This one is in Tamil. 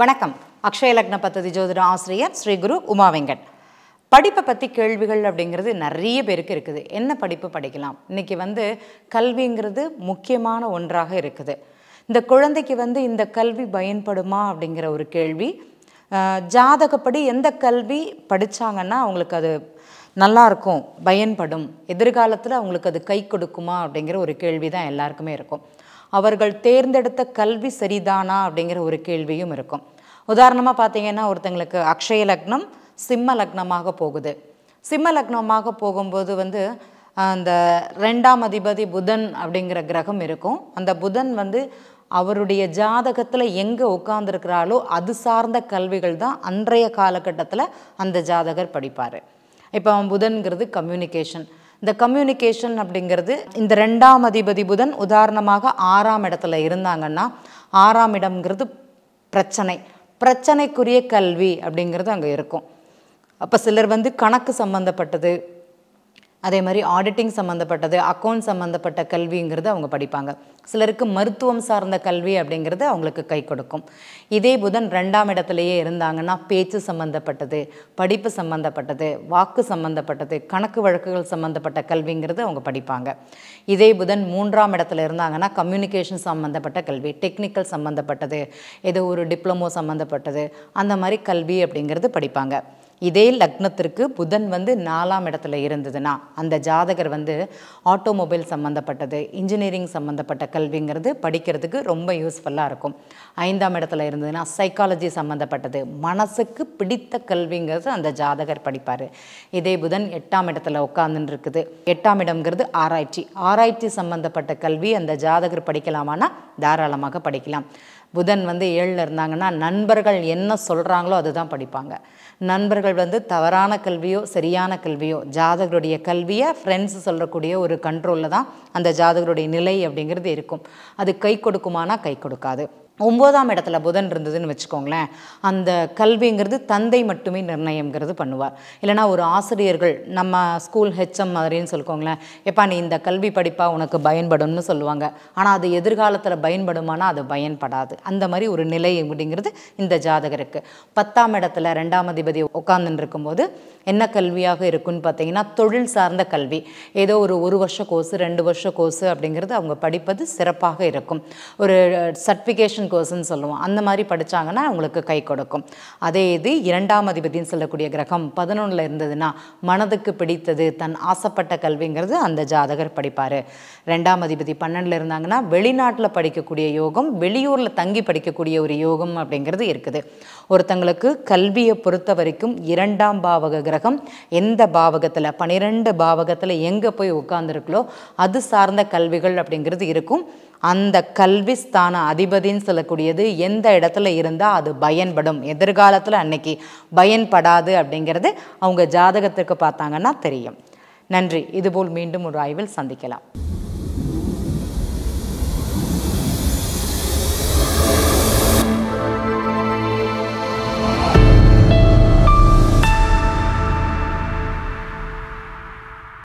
வணக்கம். அக்ஷய லக்ன பத்ததி ஜோதிட ஆசிரியர் ஸ்ரீ குரு உமா வெங்கட். படிப்பை பற்றி கேள்விகள் அப்படிங்கிறது நிறைய பேருக்கு இருக்குது. என்ன படிப்பு படிக்கலாம்? இன்றைக்கி கல்விங்கிறது முக்கியமான ஒன்றாக இருக்குது. இந்த குழந்தைக்கு இந்த கல்வி பயன்படுமா அப்படிங்கிற ஒரு கேள்வி. ஜாதகப்படி எந்த கல்வி படித்தாங்கன்னா அவங்களுக்கு அது நல்லாயிருக்கும், பயன்படும், எதிர்காலத்தில் அவங்களுக்கு அது கை கொடுக்குமா அப்படிங்கிற ஒரு கேள்வி தான் எல்லாருக்குமே இருக்கும். அவர்கள் தேர்ந்தெடுத்த கல்வி சரிதானா அப்படிங்கிற ஒரு கேள்வியும் இருக்கும். உதாரணமாக பார்த்தீங்கன்னா, ஒருத்தங்களுக்கு அக்ஷய லக்னம் சிம்ம லக்னமாக போகுது. சிம்ம லக்னமாக போகும்போது அந்த 2ஆம் அதிபதி புதன் அப்படிங்கிற கிரகம் இருக்கும். அந்த புதன் அவருடைய ஜாதகத்தில் எங்கே உட்கார்ந்துருக்கிறாளோ அது சார்ந்த கல்விகள் தான் அன்றைய காலகட்டத்தில் அந்த ஜாதகர் படிப்பார். இப்போ புதன்கிறது கம்யூனிகேஷன். இந்த கம்யூனிகேஷன் அப்படிங்கிறது இந்த 2ஆம் அதிபதி புதன் உதாரணமாக 6ஆம் இடத்துல இருந்தாங்கன்னா, 6ஆம் இடம்ங்கிறது பிரச்சனைக்குரிய கல்வி அப்படிங்கிறது அங்கே இருக்கும். அப்போ சிலர் கணக்கு சம்மந்தப்பட்டது, அதே மாதிரி ஆடிட்டிங் சம்மந்தப்பட்டது, அக்கௌண்ட் சம்மந்தப்பட்ட கல்விங்கிறது அவங்க படிப்பாங்க. சிலருக்கு மருத்துவம் சார்ந்த கல்வி அப்படிங்கிறது அவங்களுக்கு கை கொடுக்கும். இதே புதன் 2ஆம் இடத்துலையே இருந்தாங்கன்னா பேச்சு சம்மந்தப்பட்டது, படிப்பு சம்மந்தப்பட்டது, வாக்கு சம்மந்தப்பட்டது, கணக்கு வழக்குகள் சம்மந்தப்பட்ட கல்விங்கிறது அவங்க படிப்பாங்க. இதே புதன் 3ஆம் இடத்துல இருந்தாங்கன்னா கம்யூனிகேஷன் சம்மந்தப்பட்ட கல்வி, டெக்னிக்கல் சம்மந்தப்பட்டது, ஏதோ ஒரு டிப்ளமோ சம்மந்தப்பட்டது, அந்த மாதிரி கல்வி அப்படிங்கிறது படிப்பாங்க. இதே லக்னத்திற்கு புதன் 4ஆம் இடத்துல இருந்ததுன்னா அந்த ஜாதகர் ஆட்டோமொபைல் சம்மந்தப்பட்டது, இன்ஜினியரிங் சம்மந்தப்பட்ட கல்விங்கிறது படிக்கிறதுக்கு ரொம்ப யூஸ்ஃபுல்லாக இருக்கும். 5ஆம் இடத்துல இருந்ததுன்னா சைக்காலஜி சம்மந்தப்பட்டது, மனசுக்கு பிடித்த கல்விங்கிறது அந்த ஜாதகர் படிப்பார். இதே புதன் 8ஆம் இடத்துல உட்காந்துன்னு இருக்குது. 8ஆம் இடம்ங்கிறது ஆராய்ச்சி சம்மந்தப்பட்ட கல்வி அந்த ஜாதகர் படிக்கலாமான்னா தாராளமாக படிக்கலாம். புதன் 7ல் இருந்தாங்கன்னா நண்பர்கள் என்ன சொல்கிறாங்களோ அதுதான் படிப்பாங்க. நண்பர்கள் தவறான கல்வியோ சரியான கல்வியோ, ஜாதகருடைய கல்வியை ஃப்ரெண்ட்ஸ் சொல்லக்கூடிய ஒரு கண்ட்ரோலில் தான் அந்த ஜாதகருடைய நிலை அப்படிங்கிறது இருக்கும். அது கை கொடுக்குமானா கை கொடுக்காது. 9ஆம் இடத்துல புதன் இருந்ததுன்னு வச்சுக்கோங்களேன், அந்த கல்விங்கிறது தந்தை மட்டுமே நிர்ணயங்கிறது பண்ணுவார். இல்லைனா ஒரு ஆசிரியர்கள் நம்ம ஸ்கூல் ஹெச்எம் மாதிரின்னு சொல்லிக்கோங்களேன், எப்பா நீ இந்த கல்வி படிப்பா உனக்கு பயன்படும்னு சொல்லுவாங்க. ஆனால் அது எதிர்காலத்தில் பயன்படுமானா அது பயன்படாது. அந்த மாதிரி ஒரு நிலை அப்படிங்கிறது இந்த ஜாதகருக்கு. 10ஆம் இடத்துல 2ஆம் அதிபதி உட்கார்ந்துன்னு இருக்கும்போது என்ன கல்வியாக இருக்குன்னு பார்த்தீங்கன்னா தொழில் சார்ந்த கல்வி. ஏதோ ஒரு வருஷ கோர்ஸு 2 வருஷ கோர்ஸு அப்படிங்கிறது அவங்க படிப்பது சிறப்பாக இருக்கும். ஒரு சர்டிஃபிகேஷன் கோர்ஸ்ன்னு சொல்லுவோம், அந்த மாதிரி படித்தாங்கன்னா அவங்களுக்கு கை கொடுக்கும். அதே இது 2ஆம் அதிபதினு சொல்லக்கூடிய கிரகம் 11ல் இருந்ததுன்னா மனதுக்கு பிடித்தது, தன் ஆசைப்பட்ட கல்விங்கிறது அந்த ஜாதகர் படிப்பார். 2ஆம் அதிபதி 12ல் இருந்தாங்கன்னா வெளிநாட்டில் படிக்கக்கூடிய யோகம், வெளியூரில் தங்கி படிக்கக்கூடிய ஒரு யோகம் அப்படிங்கிறது இருக்குது. ஒருத்தங்களுக்கு கல்வியை பொறுத்த வரைக்கும் 2ஆம் பாவக கிரகம் எந்த பாவகத்தில் 12 பாவகத்தில் எங்கே போய் உட்கார்ந்துருக்கலோ அது சார்ந்த கல்விகள் அப்படிங்கிறது இருக்கும். அந்த கல்வி ஸ்தான அதிபதின்னு சொல்லக்கூடியது எந்த இடத்துல இருந்தால் அது பயன்படும், எதிர்காலத்தில் அன்னைக்கு பயன்படாது அப்படிங்கிறது அவங்க ஜாதகத்துக்கு பார்த்தாங்கன்னா தெரியும். நன்றி. இதுபோல் மீண்டும் ஒரு ஆய்வில் சந்திக்கலாம்.